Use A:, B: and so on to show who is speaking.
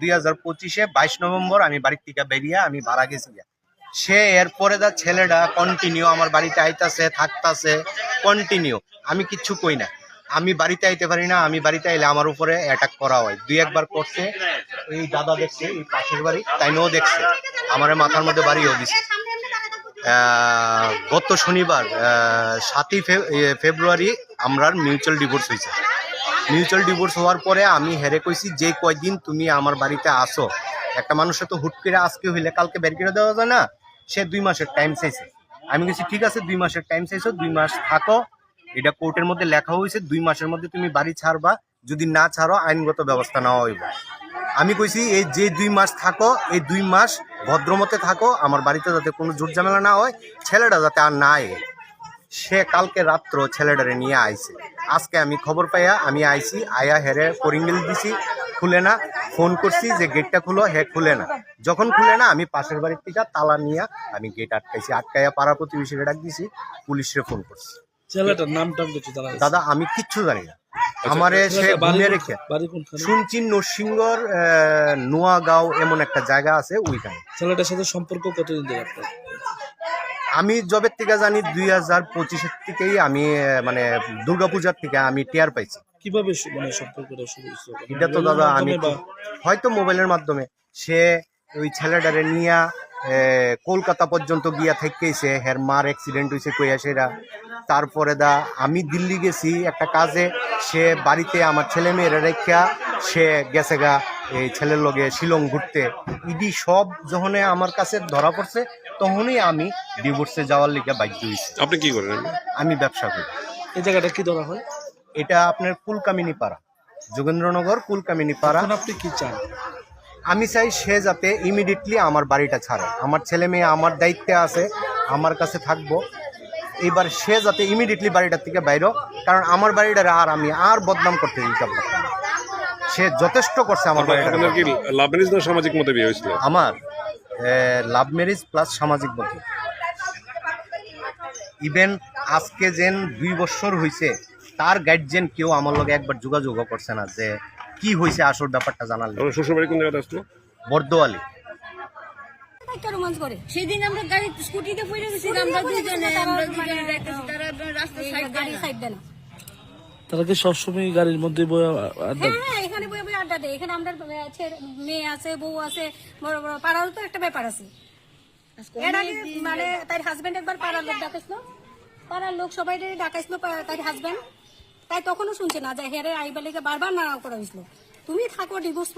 A: 2025-এ 22 November আমি বাড়ির থেকে বেরিয়ে আমি ভাড়া গেছি। সে এরপরে দা ছেলেটা কন্টিনিউ আমার বাড়িতে আইতাছে থাকতাছে কন্টিনিউ, আমি কিচ্ছু কই না। আমি বাড়িতে আইতে পারি না, আমি বাড়িতে আইলে আমার উপরে অ্যাটাক করা হয়। 2-1 বার করছে। এই দাদা দেখছে, এই পাশের বাড়ি তাইনও দেখছে, আমার মাথার মধ্যে বাড়িও দিছে। গত শনিবার 7ই ফেব্রুয়ারি আমরা মিউচুয়াল ডিভোর্স হয়েছে। মিউচুয়াল ডিভোর্স হওয়ার পরে আমি হেরে কইছি যে কয়দিন তুমি আমার বাড়িতে আসো, একটা মানুষের তো হুট করে আজকে হইলে কালকে বের করে দেওয়া যায় না। সে 2 মাসের টাইম চাইছে। আমি বলছি ঠিক আছে, 2 মাসের টাইম চাইছো, 2 মাস থাকো, এটা কোর্টের মধ্যে লেখা হয়েছে 2 মাসের মধ্যে তুমি বাড়ি ছাড়বা, যদি না ছাড়ো আইনগত ব্যবস্থা নেওয়া হইব। আমি কইছি এই যে 2 মাস থাকো, এই 2 মাস ভদ্রমতে থাকো, আমার বাড়িতে যাতে কোনো জোর ঝামেলা না হয়, ছেলেটা যাতে আর না আয়। সে কালকে রাত্র ছেলেটারে নিয়ে আইছে। আজকে আমি খবর পাইয়া আমি আইছি, আয়া হেরে করিঙ্গেল দিছি, খুলে না। ফোন করছি যে গেটটা খুলো, হে খুলে না। যখন খুলে না আমি পাশের বাড়ির থেকে তালা নিয়ে আমি গেট আটকাইছি, আটকাইয়া পাড়া প্রতিবেশীকে ডাক দিছি, পুলিশরে ফোন করছি।
B: ছেলেটার নামটা
A: দাদা আমি কিচ্ছু জানি না, আমারে সে ঘুমিয়ে রেখে শুনছি নরসিংহর নোয়াগাঁও এমন একটা জায়গা আছে ওইখানে।
B: ছেলেটার সাথে সম্পর্ক কতদিন ধরে আপনার?
A: আমি জবের থেকে জানি 2025-এর থেকেই আমি মানে দুর্গাপূজার থেকে আমি টিয়ার পাইছি।
B: কিভাবে মানে সম্পর্কটা শুরু হয়েছিল?
A: এটা তো দাদা আমি হয়তো মোবাইলের মাধ্যমে। সে ওই ছেলেটারে নিয়ে কলকাতা পর্যন্ত গিয়া থেকেছে, হের মার অ্যাক্সিডেন্ট হয়েছে কইয়া সেরা। তারপরে দা আমি দিল্লি গেছি একটা কাজে, সে বাড়িতে আমার ছেলে মেয়েরা রেখা সে গেছে গা এই ছেলের লগে শিলং ঘুরতে। ইডি সব যখন আমার কাছে ধরা পড়ছে তখনই আমি ডিভোর্সে যাওয়ার লিগে বাধ্য হয়েছি।
C: আপনি কি করেন?
A: আমি ব্যবসা করি।
B: এই জায়গাটা কি ধরা হয়?
A: এটা আপনার কুলকামিনী পাড়া, যোগেন্দ্রনগর কুলকামিনী পাড়া।
B: আপনি কি চান?
A: আমি চাই সে যাতে ইমিডিয়েটলি আমার বাড়িটা ছাড়ে। আমার ছেলে মেয়ে আমার দায়িত্বে আছে, আমার কাছে থাকবো। এবার সে যাতে ইমিডিয়েটলি বাড়িটার থেকে বাইরে, কারণ আমার বাড়িটার আর আমি আর বদনাম করতে দিতে পারতাম না। সে যথেষ্ট করছে আমার বাড়িটা।
C: আপনার কি লাভ ম্যারেজ না সামাজিক মতে বিয়ে হয়েছিল?
A: আমার লাভ ম্যারেজ প্লাস সামাজিক মতে। ইভেন আজকে যেন 2 বছর হয়েছে, তার গার্জিয়ান কেউ আমার লগে একবার যোগাযোগও করছে না যে কি হয়েছে আসল ব্যাপারটা জানার।
C: শ্বশুর বাড়ি কোন জায়গাতে আসলো?
A: বর্দোয়ালি।
D: রোমান্স করে সেদিন আমরা গাড়ি স্কুটিতে পড়ে গেছি, আমরা দুইজনে যাইতেছি, তারা রাস্তা সাইড দেয় না।
B: তারা কি সবসময় গাড়ির মধ্যে
D: হ্যাঁ, এখানে বই বই আড্ডা দেয়। এখানে আমরা মেয়ে আছে, বউ আছে, বড় বড় পাড়ারও তো একটা ব্যাপার আছে। এর আগে মানে তার হাজবেন্ড একবার পাড়ার লোক ডাকাইছিল, পাড়ার লোক সবাই ডাকাইছিল তার হাজবেন্ড, তাই তখনও শুনছে না যে হেরে আইবার লেগে বারবার নাড়াও করা হয়েছিল। তুমি থাকো ডিভোর্স